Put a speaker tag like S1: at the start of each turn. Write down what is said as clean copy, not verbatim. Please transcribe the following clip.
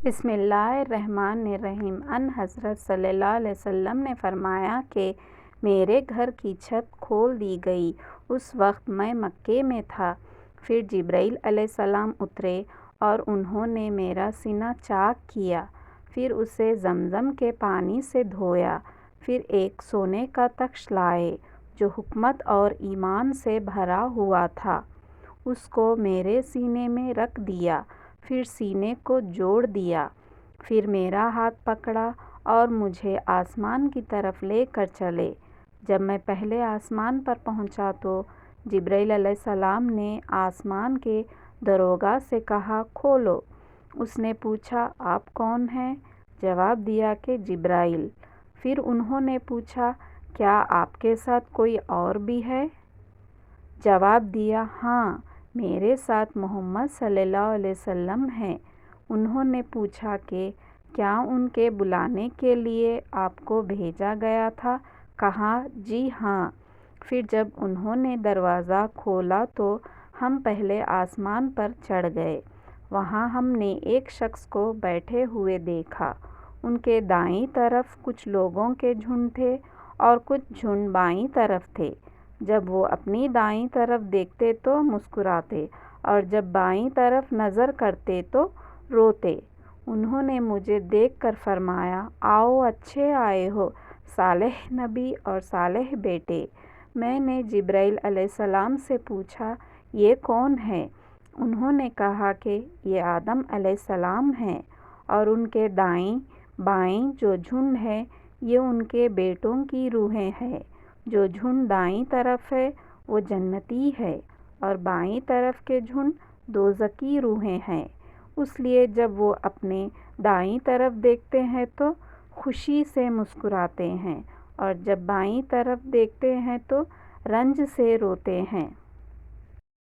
S1: بسم اللہ الرحمن الرحیم۔ ان حضرت صلی اللہ علیہ وسلم نے فرمایا کہ میرے گھر کی چھت کھول دی گئی۔ اس وقت میں مکے میں تھا۔ پھر جبرائیل علیہ السلام اترے اور انہوں نے میرا سینہ چاک کیا، پھر اسے زمزم کے پانی سے دھویا، پھر ایک سونے کا تخت لائے جو حکمت اور ایمان سے بھرا ہوا تھا، اس کو میرے سینے میں رکھ دیا، پھر سینے کو جوڑ دیا، پھر میرا ہاتھ پکڑا اور مجھے آسمان کی طرف لے کر چلے۔ جب میں پہلے آسمان پر پہنچا تو جبرائیل علیہ السلام نے آسمان کے دروگا سے کہا، کھولو۔ اس نے پوچھا، آپ کون ہیں؟ جواب دیا کہ جبرائیل۔ پھر انہوں نے پوچھا، کیا آپ کے ساتھ کوئی اور بھی ہے؟ جواب دیا، ہاں، میرے ساتھ محمد صلی اللہ علیہ وسلم ہیں۔ انہوں نے پوچھا کہ کیا ان کے بلانے کے لیے آپ کو بھیجا گیا تھا؟ کہا، جی ہاں۔ پھر جب انہوں نے دروازہ کھولا تو ہم پہلے آسمان پر چڑھ گئے۔ وہاں ہم نے ایک شخص کو بیٹھے ہوئے دیکھا۔ ان کے دائیں طرف کچھ لوگوں کے جھنڈ تھے اور کچھ جھنڈ بائیں طرف تھے۔ جب وہ اپنی دائیں طرف دیکھتے تو مسکراتے اور جب بائیں طرف نظر کرتے تو روتے۔ انہوں نے مجھے دیکھ کر فرمایا، آؤ، اچھے آئے ہو، صالح نبی اور صالح بیٹے۔ میں نے جبرائیل علیہ السلام سے پوچھا، یہ کون ہے؟ انہوں نے کہا کہ یہ آدم علیہ السلام ہیں اور ان کے دائیں بائیں جو جھنڈ ہے یہ ان کے بیٹوں کی روحیں ہیں۔ جو جھنڈ دائیں طرف ہے وہ جنتی ہے اور بائیں طرف کے جھنڈ دوزخی روحیں ہیں۔ اس لیے جب وہ اپنے دائیں طرف دیکھتے ہیں تو خوشی سے مسکراتے ہیں اور جب بائیں طرف دیکھتے ہیں تو رنج سے روتے ہیں۔